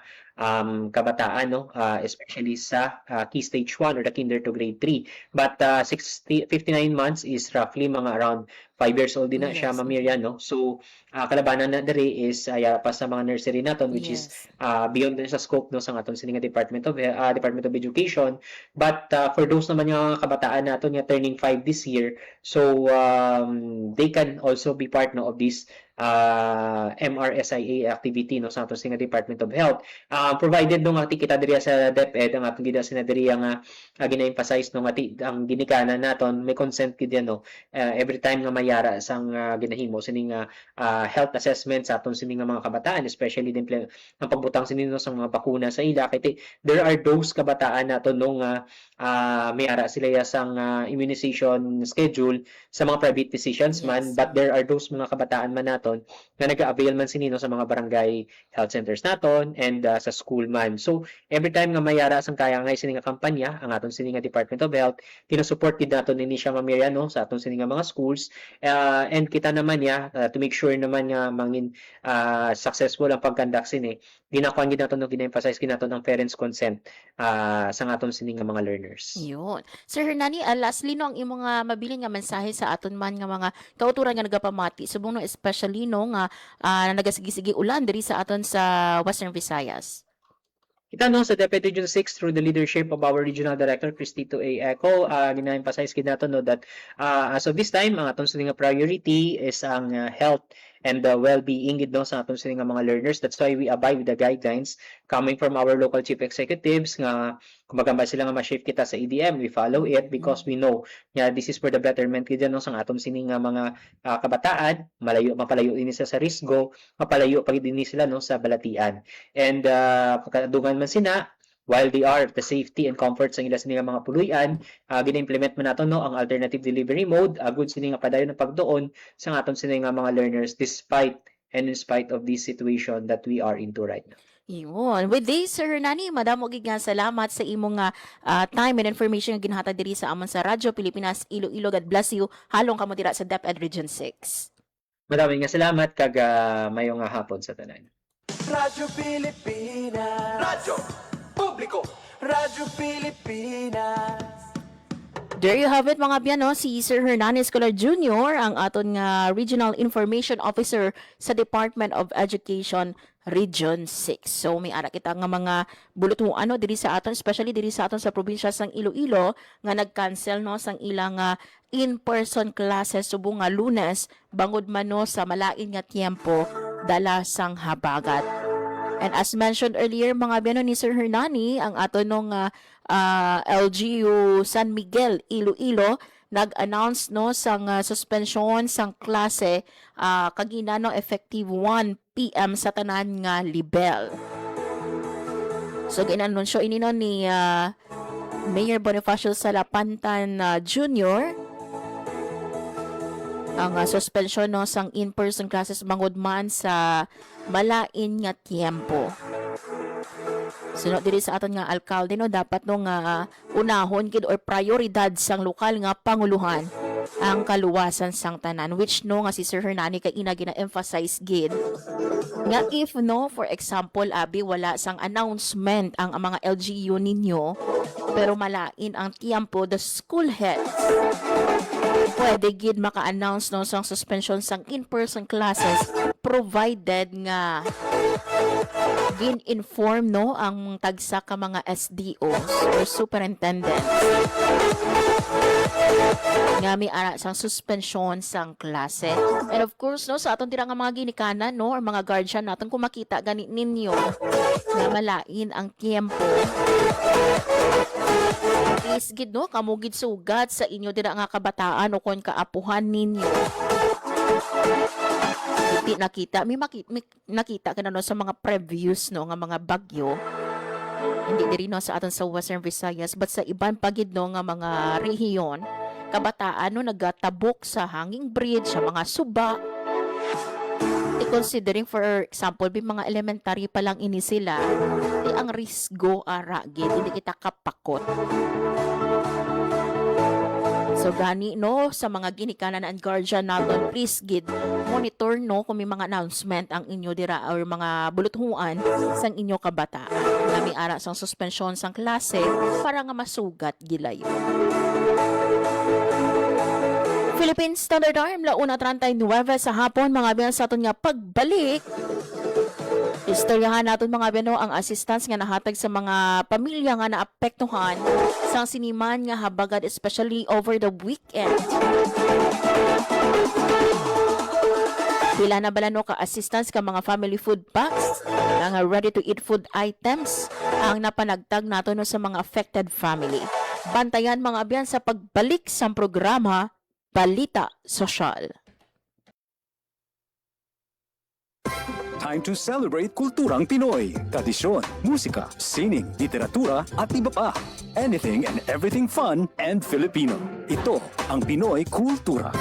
kabataan no, especially sa key stage 1 or the kinder to grade 3. But 59 months is roughly mga around 5 years old din na siya mamirya no. So kalabanan na diri is yara pa sa mga nursery naton, which is beyond din sa scope no sa aton sini nga Department of Education. But for those naman nga kabataan naton nga turning 5 this year, so they can also be part no of this MRSIA activity no sa aton sini nga Department of Health. Provided no nga kita diri sa DepEd ang atong gida sina diri nga gina-emphasize no nga ang ginikanan naton may consent gid yan no every time nga mayara sang ginahimo sining health assessment sa aton sining mga kabataan, especially din ang pagbutang sinin no sa mga bakuna sa ila kay there are those kabataan naton no nga mayara sila sang immunization schedule sa mga private physicians man, but there are those mga kabataan man naton nga nag-avail man sinino sa mga barangay health centers naton and sa school man. So every time nga mayara sang kaya nga sini nga kampanya ang aton sini nga Department of Health, tinasupport gid naton ini siya mamirya no sa aton sini nga mga schools, and kita naman ya to make sure naman nga mangin successful ang pag-conduct sini, ginakuan gid naton no, gina-emphasize gid naton ang parents consent sa aton sini nga mga learners. Yun. Sir Hernani, lastly no ang imong mabiling nga mensahe sa aton man nga mga kauturan nga nagapamati subong no, especially no nga nagasigig ulan diri sa aton sa Western Visayas. Kita no sa Deputy Region 6 through the leadership of our Regional Director Cristito A. Eco, gina-emphasize gid nato no that as of this time ang atong sining nga priority is ang health and the well-being gid no sa atong sining nga mga learners. That's why we abide with the guidelines coming from our local chief executives nga kumbaga ba sila nga ma-shift kita sa EDM, we follow it because we know nga this is for the betterment gid no sa atong sining nga mga kabataan, mapalayo din sila sa risgo, mapalayo pa din sila no sa balatian. And pagkadugan man sina, while they are the safety and comfort sa ila sila mga puluyan, gina-implement man nato no ang alternative delivery mode, good sini nga padayon ng pagdoon sa atong sini nga mga learners despite and in spite of this situation that we are into right now. Yun. With this, Sir Hernani, madamo gid nga salamat sa imong time and information nga ginhatag diri sa amon sa Radyo Pilipinas Iloilo. God bless you. Halong kamo dira sa DepEd Region 6. Maraming nga salamat kag mayong hapon sa tanan. Radyo Pilipinas. Radyo Publiko. Radyo Pilipinas. There you have it mga biyano, si Sir Hernani Escolar Jr., ang aton nga Regional Information Officer sa Department of Education Region 6. So may ara kita nga mga bulutuan no diri sa aton, especially diri sa aton sa probinsya sang Iloilo nga nag-cancel no sang ilang in-person classes subong nga Lunes bangod man no sa malain nga tiempo dala sang habagat. And as mentioned earlier mga biyano ni Sir Hernani, ang aton nung LGU San Miguel Iloilo nag-announce no sang suspension sang klase kagina no effective 1 PM sa tanan nga libel. So ginanunsyo ini no ni Mayor Bonifacio Salapantan Jr. ang suspension no sang in-person classes bangod man sa malain nga tiempo. Sunod diri sa aton nga alkalde no dapat no nga unahon gid or prioridad sang lokal nga panguluhan ang kaluwasan sang tanan, which no nga si Sir Hernani kay ina gina-emphasize gid nga if no for example abi wala sang announcement ang mga LGU ninyo pero malain ang tiempo, the school heads pwede gid maka-announce no sang suspension sang in-person classes provided nga gin-inform no ang tagsa ka mga SDOs or superintendents nga may ara sang suspension sang klase. And of course no sa aton tira nga mga ginikanan no or mga guardian naton kung makita gani ninyo nga malain ang tiempo, is gid no kamugid sugat sa inyo dira nga kabataan o kon kaapuhan ninyo. Hindi nakita, may nakita ka na no sa mga previews no nga mga bagyo. Hindi diri no sa aton sa Western Visayas but sa iban pagid no nga mga rehiyon, kabataan no nagatabok sa hanging bridge, sa mga suba. Considering for example bi mga elementary pa lang ini sila, ang risgo ara gid hindi kita kapakot. So gani no sa mga ginikanan and guardian naton, please gid monitor no kung may mga announcement ang inyo dira or mga buluthuan sang inyo kabataan nga may ara sang suspension sang klase para nga masugat gilayo. Philippine Standard Time, 1:39 sa hapon, mga biyan sa aton nga pagbalik. Istoryahan natin mga biyan ang assistance nga nahatag sa mga pamilya nga naapektuhan sa siniman nga habagat especially over the weekend. Pila na bala no ka assistance ka mga family food packs, nga ready to eat food items ang napanagtag nato no sa mga affected family. Bantayan mga biyan sa pagbalik sa programa Balita Sosyal. Time to celebrate kulturang Pinoy, tradisyon, musika, sining, literatura at iba pa. Anything and everything fun and Filipino. Ito ang Pinoy Kultura.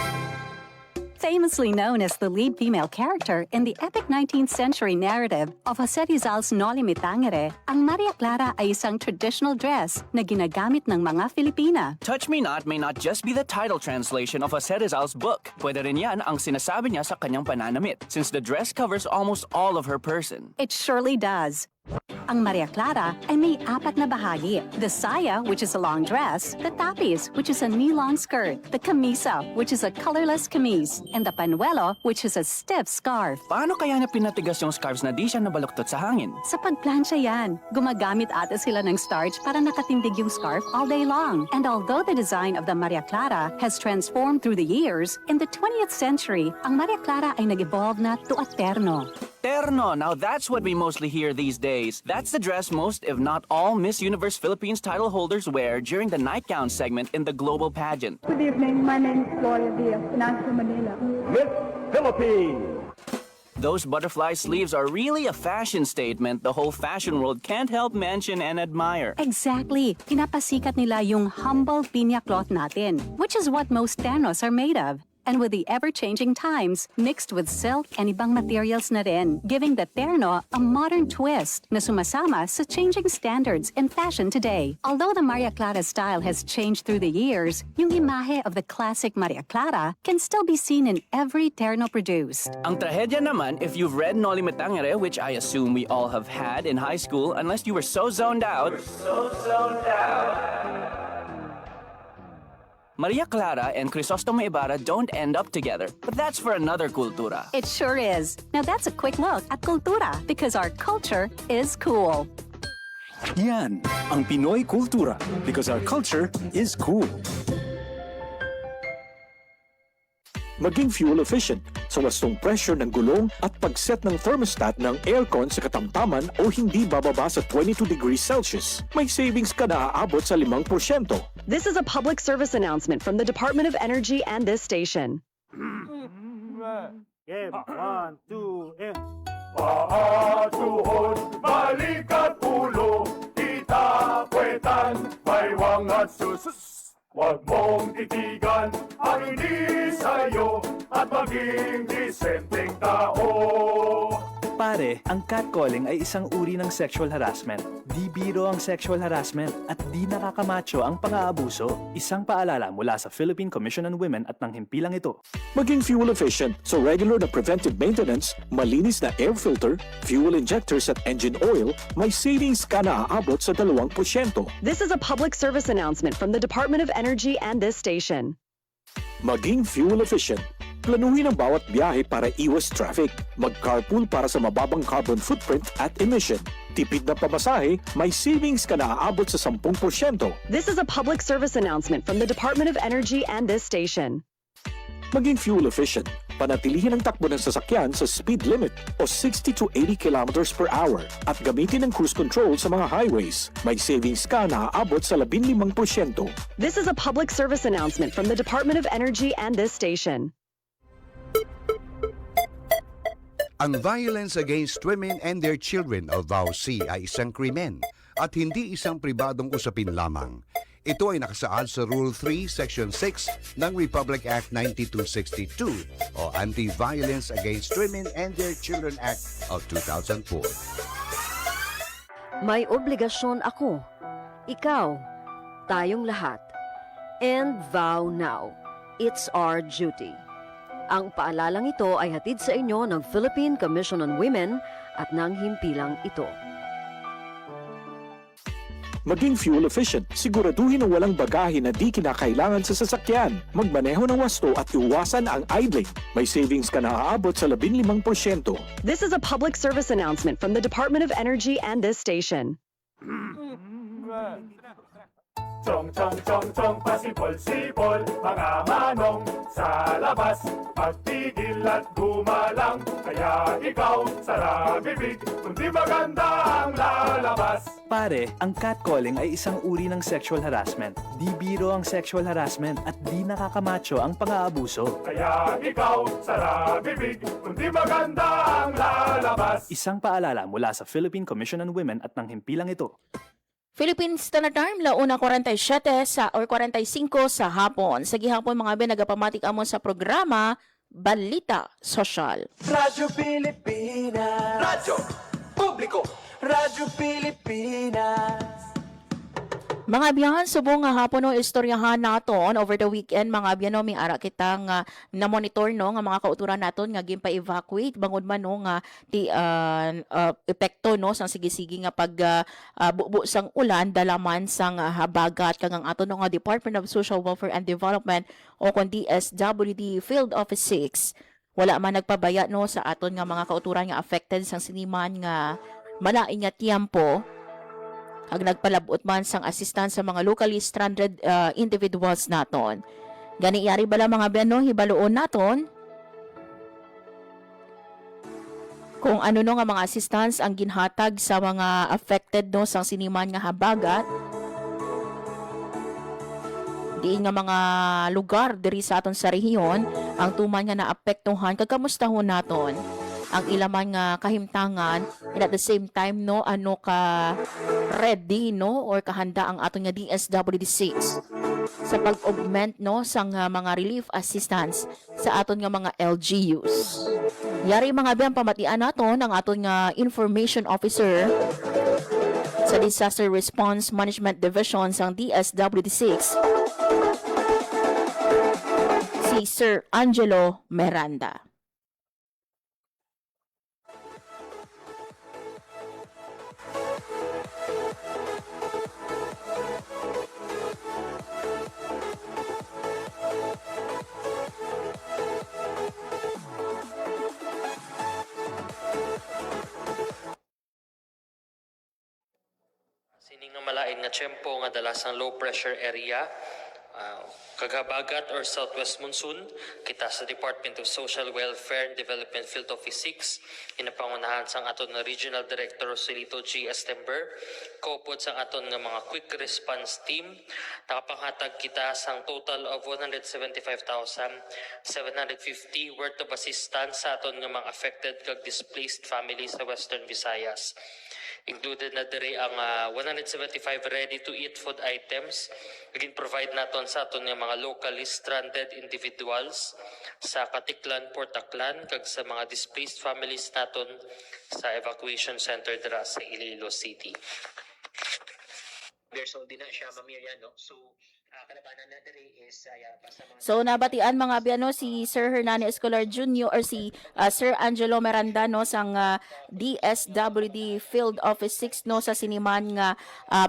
Famously known as the lead female character in the epic 19th century narrative of Jose Rizal's Noli Me Tangere, ang Maria Clara ay isang traditional dress na ginagamit ng mga Filipina. Touch Me Not may not just be the title translation of Jose Rizal's book. Pwede rin yan ang sinasabi niya sa kanyang pananamit, since the dress covers almost all of her person. It surely does. Ang Maria Clara ay may 4 na bahagi. The saya, which is a long dress, the tapis, which is a knee-long skirt, the camisa, which is a colorless camise, and the panuelo, which is a stiff scarf. Paano kaya na pinatigas yung scarves na di siya nabaluktot sa hangin? Sa pagplansya yan, gumagamit ata sila ng starch para nakatindig yung scarf all day long. And although the design of the Maria Clara has transformed through the years, in the 20th century, ang Maria Clara ay nag-evolve na to a terno. Terno, now that's what we mostly hear these days. That's the dress most, if not all, Miss Universe Philippines title holders wear during the nightgown segment in the global pageant. Good evening, my name is Gloria Diaz, Financial Manila. Miss Philippines! Those butterfly sleeves are really a fashion statement the whole fashion world can't help mention and admire. Exactly. Pinapasikat nila yung humble pinya cloth natin, which is what most ternos are made of. And with the ever-changing times, mixed with silk and ibang materials na rin, giving the terno a modern twist na sumasama sa changing standards in fashion today. Although the Maria Clara style has changed through the years, yung imahe of the classic Maria Clara can still be seen in every terno produced. Ang trahedya naman, if you've read Noli Me Tangere, which I assume we all have had in high school, unless you were so zoned out. Maria Clara and Crisostomo Ibarra don't end up together, but that's for another kultura. It sure is. Now that's a quick look at kultura because our culture is cool. Yan, ang Pinoy kultura because our culture is cool. Maging fuel efficient sa wastong pressure ng gulong at pag-set ng thermostat ng aircon sa katamtaman o hindi bababa sa 22 degrees Celsius. May savings ka na aabot sa 5%. This is a public service announcement from the Department of Energy and this station. Game, 1, 2, and... Paa, tuhod, balik at ulo, itapuetan, baywang at sus. Huwag mong titigan ang hindi sa'yo at maging disenteng tao. Pare, ang catcalling ay isang uri ng sexual harassment. Di biro ang sexual harassment at di nakakamacho ang pang-aabuso. Isang paalala mula sa Philippine Commission on Women at ng himpilang ito. Maging fuel efficient so regular na preventive maintenance, malinis na air filter, fuel injectors at engine oil, may savings ka na aabot sa 2%. This is a public service announcement from the Department of Energy and this station. Maging fuel efficient. Planuhin ang bawat biyahe para iwas traffic. Mag-carpool para sa mababang carbon footprint at emission. Tipid na pamasahe, may savings ka na aabot sa 10%. This is a public service announcement from the Department of Energy and this station. Maging fuel efficient. Panatilihin ang takbo ng sasakyan sa speed limit o 60 to 80 kilometers per hour at gamitin ang cruise control sa mga highways. May savings ka na aabot sa 15%. This is a public service announcement from the Department of Energy and this station. Ang violence against women and their children o VAUC ay isang krimen at hindi isang pribadong usapin lamang. Ito ay nakasaad sa Rule 3, Section 6 ng Republic Act 9262 o Anti-Violence Against Women and Their Children Act of 2004. May obligasyon ako, ikaw, tayong lahat. And vow now. It's our duty. Ang paalalang ito ay hatid sa inyo ng Philippine Commission on Women at ng himpilang ito. Maging fuel efficient, siguraduhin na walang bagahe na di kinakailangan sa sasakyan. Magmaneho ng wasto at iwasan ang idling. May savings ka na aabot sa 15%. This is a public service announcement from the Department of Energy and this station. Chong, chong, chong, chong, pasipol-sipol, mga manong sa labas. Pagtigil at gumalang, kaya ikaw sara bibig, kundi maganda ang lalabas. Pare, ang catcalling ay isang uri ng sexual harassment. Di biro ang sexual harassment at di nakakamacho ang pang-aabuso. Kaya ikaw sara bibig, kundi maganda ang lalabas. Isang paalala mula sa Philippine Commission on Women at ng himpilang ito. Philippine Standard Time, 1:47 sa or 45 sa hapon. Sa gihapon mga nagapamatik amon sa programa Balita Sosyal. Radyo Pilipinas. Radyo Publiko. Radyo Pilipinas. Mga biyahan, subong nga hapon no istoryahan naton over the weekend mga biyan no, may ara kitang na monitor no nga mga kauturan naton nga ginpa-evacuate bangod man no nga di epekto no sang sige-sige nga pag bubo sang ulan dalaman sang habagat kang ang aton no nga Department of Social Welfare and Development o kon DSWD Field Office 6 wala man nagpabaya no sa aton nga mga kauturan nga affected sang siniman nga malain nga tiempo ag nagpalabot man sang assistance sa mga locally stranded individuals naton. Gani yari bala mga biano hibaluon naton kung ano no nga mga assistance ang ginhatag sa mga affected no sang siniman nga habagat diin nga mga lugar diri sa aton sa rehiyon ang tuman nga naapektuhan kagamustahon naton ang ilaman nga kahimtangan and at the same time no ano ka ready no or kahanda ang aton nga DSWD6 sa pag-augment no sang mga relief assistance sa aton nga mga LGUs. Yari mga biyan pamatian naton ang aton nga information officer sa Disaster Response Management Division sang DSWD6 si Sir Angelo Miranda. Sining nga malain nga tiyempo nga dalasang low pressure area kagabagat or southwest monsoon kita sa Department of Social Welfare and Development Field Office 6 inapangunahan sang aton nga Regional Director Roselito G. Estember kaupod sang aton nga mga quick response team nakapanghatag kita sang total of 175,750 worth of assistance sa aton nga mga affected kag displaced families sa Western Visayas. Included na diri ang 175 ready-to-eat food items provide naton sa aton nga mga locally stranded individuals sa Katiklan, Port Aklan kag sa mga displaced families naton sa evacuation center dira sa Iloilo City. There's all din na siya Miriam, no? So kalabanan na diri is So nabatian mga biano si Sir Hernani Escolar Jr. or si Sir Angelo Miranda no sang DSWD Field Office 6 no sa siniman nga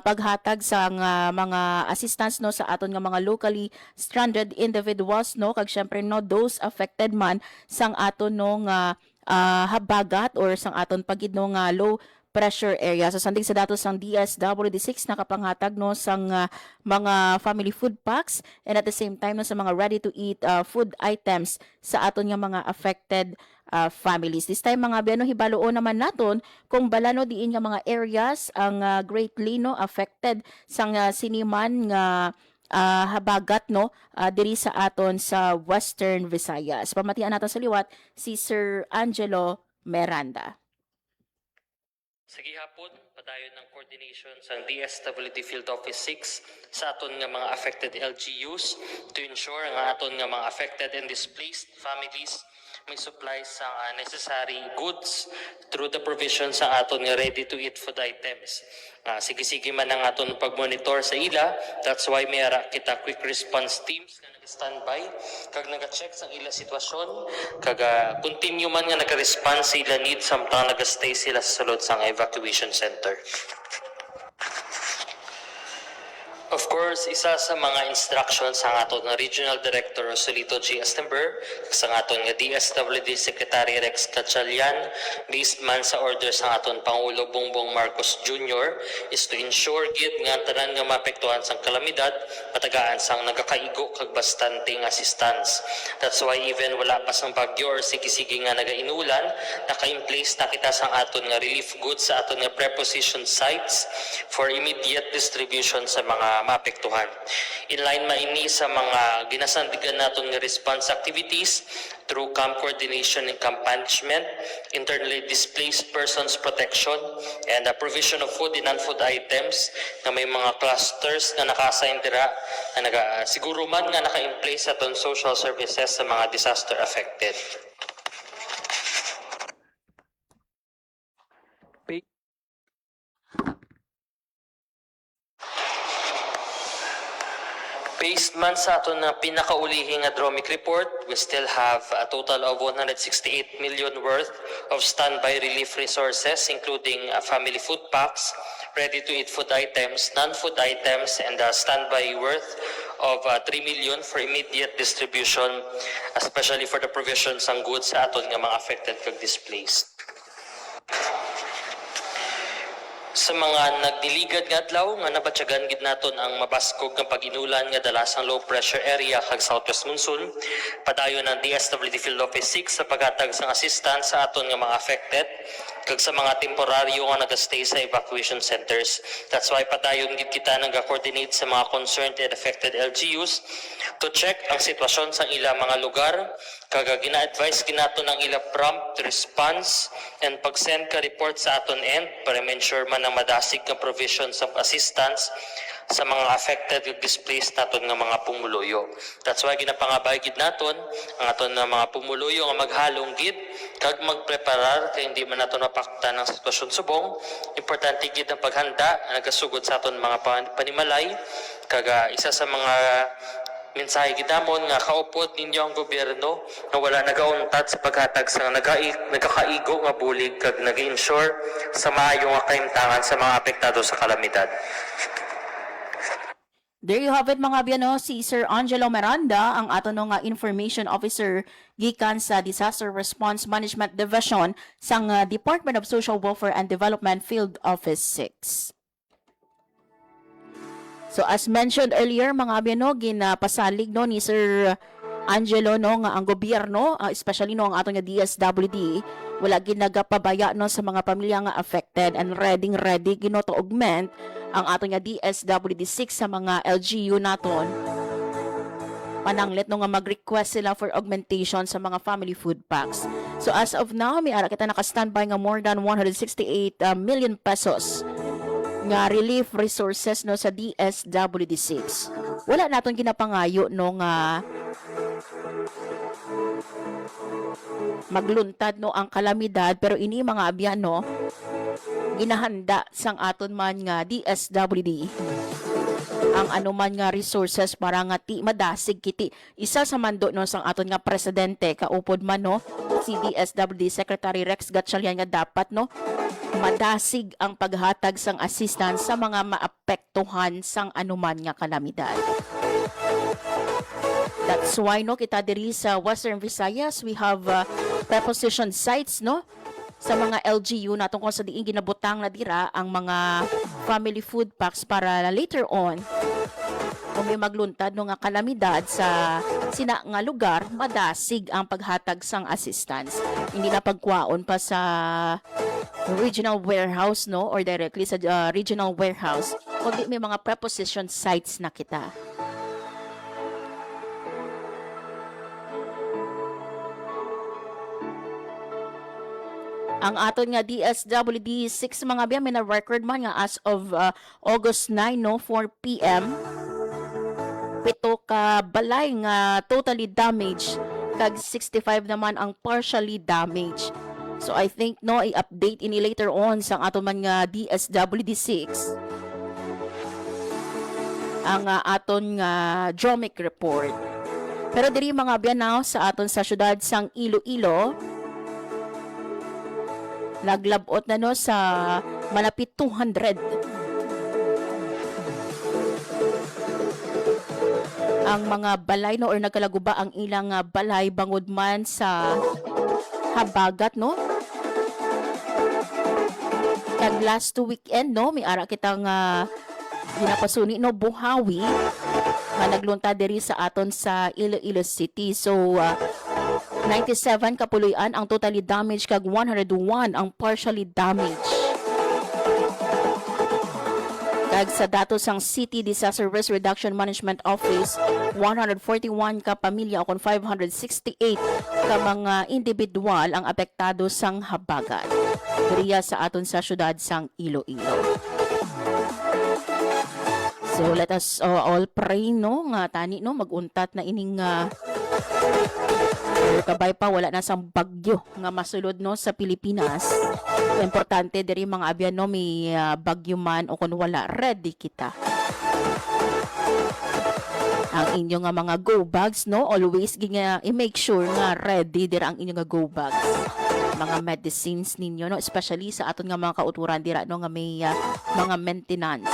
paghatag sang mga assistance no sa aton nga mga locally stranded individuals no kag syempre no those affected man sang aton no nga habagat or sang aton pagid no nga low pressure area. So sanding sa datos ng DSWD6 nakapanghatag no sang mga family food packs and at the same time no sa mga ready to eat food items sa aton nga mga affected families. This time mga biano hibaluon naman naton kung balano diin nga mga areas ang greatly no affected sang siniman nga habagat no diri sa aton sa Western Visayas. Pamatian naton sa liwat si Sir Angelo Miranda. Sa gihapon, padayon ng coordination sa DSWD Field Office 6 sa aton nga mga affected LGUs to ensure nga aton nga mga affected and displaced families may supplies sa necessary goods through the provision sa aton nga ready-to-eat food items. Sige-sige man ang aton pag-monitor sa ila, that's why may ara kita quick response teams na nag-standby, kag nag-check sa ila sitwasyon, kag continue man nga nag-respond sa ila need samtang nag-stay sila sa sulod sa evacuation center. Of course, isa sa mga instructions sa aton nga Regional Director Roselito G. Estember, sa aton nga DSWD Secretary Rex Gatchalian, based man sa order sa aton Pangulo Bongbong Marcos Jr. is to ensure gid nga tanan nga maapektuhan sang kalamidad, patagaan sang nagakaigo kag bastante nga assistance. That's why even wala pa sang bagyo or sige-sige nga nagainulan, naka-in-place na kita sang aton nga relief goods sa aton nga preposition sites for immediate distribution sa mga maapektuhan. Inline maini sa mga ginasandigan naton nga response activities through camp coordination and camp management, internally displaced persons protection, and the provision of food and non-food items na may mga clusters na naka-assign dira na siguro man nga naka-in-place aton social services sa mga disaster affected. Based man sa aton na pinakaulihing nga DROMIC report, we still have a total of 168 million worth of standby relief resources, including family food packs, ready-to-eat food items, non-food items, and standby worth of 3 million for immediate distribution, especially for the provisions ng goods sa aton nga mga affected kag displaced. Sa mga nagdiligad nga adlaw nga nabatyagan gid naton ang mabaskog nga pag-inulan nga dalasang low pressure area kag southwest monsoon, padayon ang DSWD Field Office 6 sa paghatag sang assistance sa aton nga mga affected kag sa mga temporaryo nga nagastay sa evacuation centers. That's why padayon gid kita nag-coordinate sa mga concerned and affected LGUs to check ang sitwasyon sa ilang mga lugar, kag gina-advise ginato ng ila prompt response and pag-send ka report sa aton end para ma-ensure man ang madasig nga provisions of assistance sa mga affected ug displaced naton nga mga pumuluyo. That's why ginapangabay gid naton ang aton nga mga pumuluyo nga maghalong gid kag magpreparar kay hindi man naton mapaktan ang sitwasyon subong. Importante gid ang paghanda nga nagasugod sa aton mga panimalay, kag isa sa mga mensahe gidamon nga kaupod ninyo ang gobyerno na wala nagauntad sa paghatag sa nagakaigo nga bulig kag nag-ensure sa maayo nga kaimtangan sa mga apektado sa kalamidad. There you have it mga biyano, si Sir Angelo Miranda, ang ato nga information officer gikan sa Disaster Response Management Division sang Department of Social Welfare and Development Field Office 6. So as mentioned earlier mga biyano, ginapasalig no ni Sir Angelo no nga ang gobyerno, especially no ang ato nga DSWD, wala ginagapabaya no sa mga pamilya nga affected and ready gino to augment ang ato nga DSWD 6 sa mga LGU naton. Pananglit no nga mag-request sila for augmentation sa mga family food packs. So as of now, may ara kita naka-standby nga more than 168 million pesos nga relief resources no sa DSWD 6. Wala naton ginapangayo no nga magluntad no ang kalamidad, pero ini mga abyano ginahanda sang aton man nga DSWD ang anuman nga resources para nga ti madasig kiti. Isa sa mando no sang aton nga presidente kaupod man no si DSWD Secretary Rex Gatchalian nga dapat no madasig ang paghatag sang assistance sa mga maapektuhan sang anuman nga kalamidad. That's why no kita diri sa Western Visayas we have preposition sites no sa mga LGU natong kung sa diin ginabutang na dira ang mga family food packs para later on kung may magluntad no nga kalamidad sa sina nga lugar, madasig ang paghatag sang assistance. Hindi na pagkwaon pa sa regional warehouse no or directly sa regional warehouse, kundi may mga preposition sites na kita. Ang aton nga DSWD 6 mga biya may na record man nga as of August 9 no 4 PM. Pito ka balay nga totally damaged kag 65 naman ang partially damaged. So I think no i-update ini later on sa aton man nga DSWD 6 ang aton nga DROMIC report. Pero diri mga biya now sa aton sa syudad sang Iloilo naglabot na no sa malapit 200 ang mga balay no or nagkalaguba ang ilang balay bangod man sa habagat no. Kag last weekend no may ara kitang ginapasuni no buhawi nga naglunta diri sa aton sa Iloilo City. So 97 kapuloy-an ang totally damaged kag 101 ang partially damaged. Kag sa datos sang City Disaster Risk Reduction Management Office, 141 ka pamilya o 568 ka mga individual ang apektado sang habagat. Diriya sa aton sa syudad sang Iloilo. So let us all pray no nga tani no maguntat na ining kabay pa wala na sang bagyo nga masulod no sa Pilipinas. Importante diri mga abyan no may bagyo man o kun wala ready kita. ang inyong nga mga go bags, no? Always i-make sure nga ready dira ang inyong nga go bags. Mga medicines ninyo, no? Especially sa aton nga mga kauturan dira, no? Nga may mga maintenance.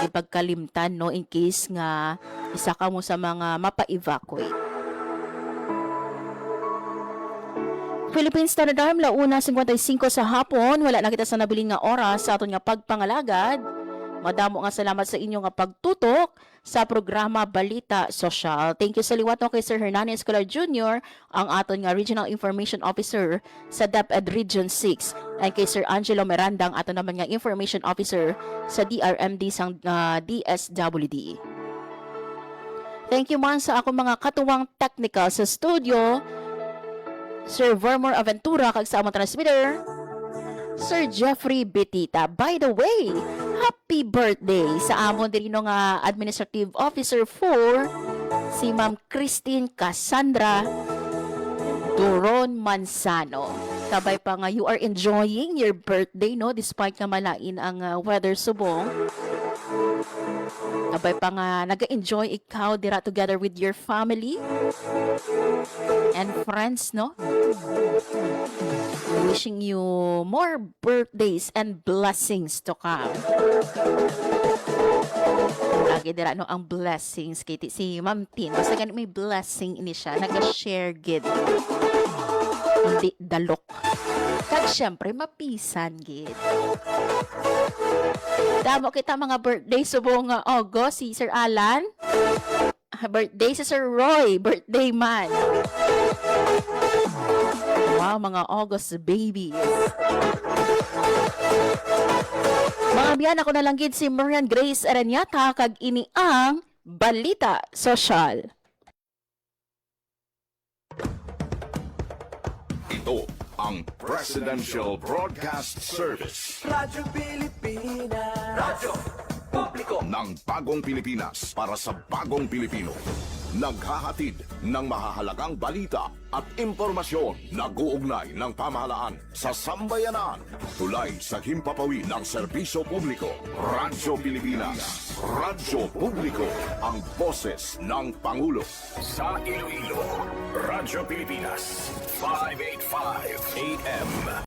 Ipagkalimtan, no? In case nga isa ka mo sa mga mapa-evacuate. Philippine Standard Time, 1:55 sa hapon. Wala na kita sa nabiling nga oras sa aton nga pagpangalagad. Madamo nga salamat sa inyo nga pagtutok sa programa Balita Sosyal. Thank you sa liwat no kay Sir Hernan Escolar Jr., ang aton nga Regional Information Officer sa DepEd Region 6. And kay Sir Angelo Miranda, ang aton naman nga Information Officer sa DRMD sang DSWD. Thank you man sa akong mga katuwang technical sa studio, Sir Vermor Aventura, kag sa among transmitter, Sir Jeffrey Betita. By the way, happy birthday sa amon diri no nga Administrative Officer 4, si Ma'am Christine Cassandra Duron Manzano. Kabay pa nga you are enjoying your birthday, no, despite nga malain ang weather subong. Kabay pa nga nag-enjoy ikaw dira together with your family and friends, no? Wishing you more birthdays and blessings to come. Lagi dira no ang blessings kay si Ma'am Tin. Basta ganit may blessing ini siya, nag-share gid. Hindi dalok. Kag syempre mapisan gid. Damo kita mga birthday subong August, si Sir Alan. Birthday si Sir Roy, birthday man. Wow, mga August babies. Mga biyan, ako na lang gid si Marian Grace Aranyata, kag ini ang Balita Sosyal. Ito ang Presidential Broadcast Service. Radyo Pilipinas. Radyo Publiko ng Bagong Pilipinas para sa Bagong Pilipino. Naghahatid ng mahahalagang balita at impormasyon na guugnay ng pamahalaan sa sambayanan. Tulay sa himpapawid ng serbisyo publiko. Radyo Pilipinas. Radyo Publiko. Ang boses ng Pangulo. Sa Iloilo, Radyo Pilipinas. 585 AM.